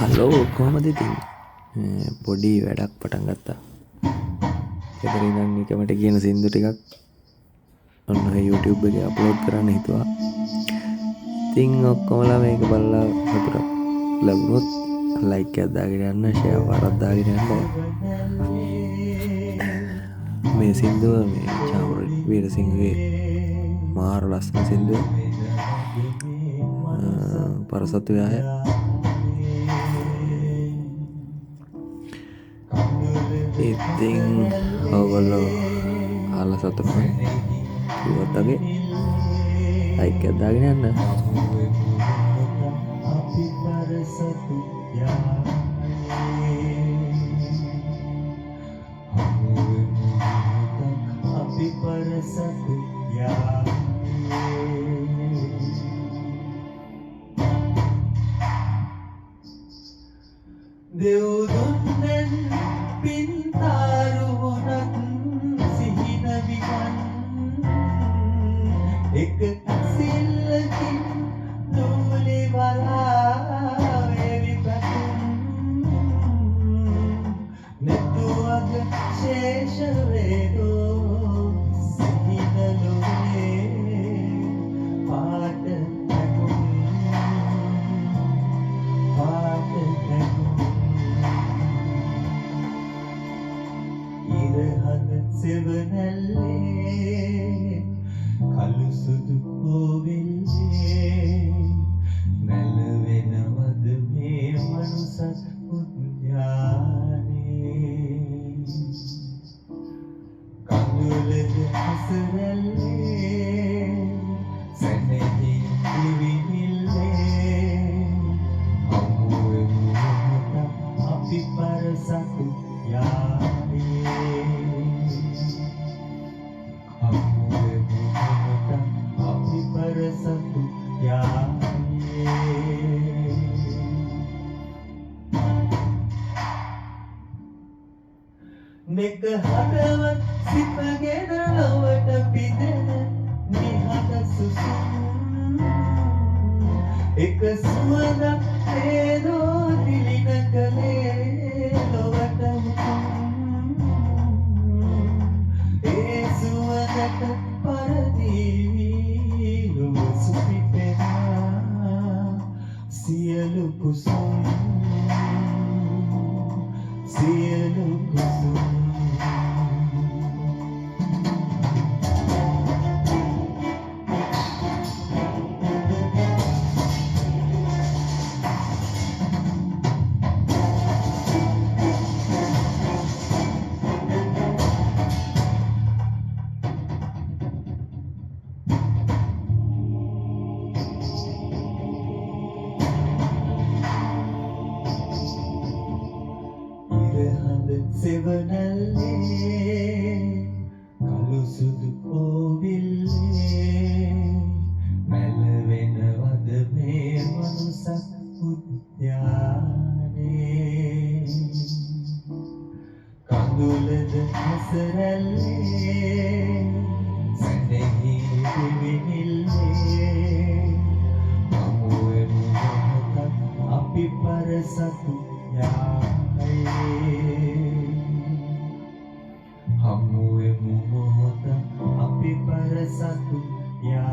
Hello කොහමද ඉතින් පොඩි වැඩක් පටන් ගත්තා. ගෙදර ඉඳන් නිකමට කියන සින්දු ටිකක් ඔන්න YouTube එකේ අප්ලෝඩ් කරන්න හිතුවා. ඉතින් ඔක්කොමලා මේක බලලා සතුටක් ලැබුණොත් ලයික් එකක් දාගෙන යන්න, ෂෙයා එකක් දාගෙන යන්න. මේ සින්දුව මේ චාමර වීරසිංහගේ මාර ලස්සන සින්දුව. පරසතු යාය ඉතින් ඔයගොල්ලෝ අහලා සතුටුයි කිව්වත් වගේ ලයික් එකක් දාගෙන යන්න. දෙව්දුන්නෙන් පින්තාරුවනත් සිහින විමන් එක සිල්ලකින් නූලි වලාවෙවි පැතුම් නෙතුවග ශේෂවේදෝ සිහිනලොවේ පාට නැකුම් පාට නැකුම් ඉරහද සෙවනැල්ලේ කළු සුදු කෝවිල්ලේ නැලවෙනවද මේ මනුසත් උද්‍යානේ කඳුලද හසරැල්ලේ සැනෙහි දිවිනිල්ලේ හමුවෙමු අපි පරසතු යානේ Satu yang Nek hadawan sipagena lawata pidana nihada susun Ek suwada edo dilina kale lawata hukum E suwadata paradivi Sielu kusum Sielu kusum සෙවනැල්ලේ කළු සුදු කෝවිල්ලේ මැලවෙනවද මේ මනුසත් උද්‍යානේ කඳුලද හසරැල්ලේ සැනෙහි දිවිනිල්ලේ හමුවෙමු මොහොතක් අපි පරසතු යායේ Hamuemu mohota api para satu ya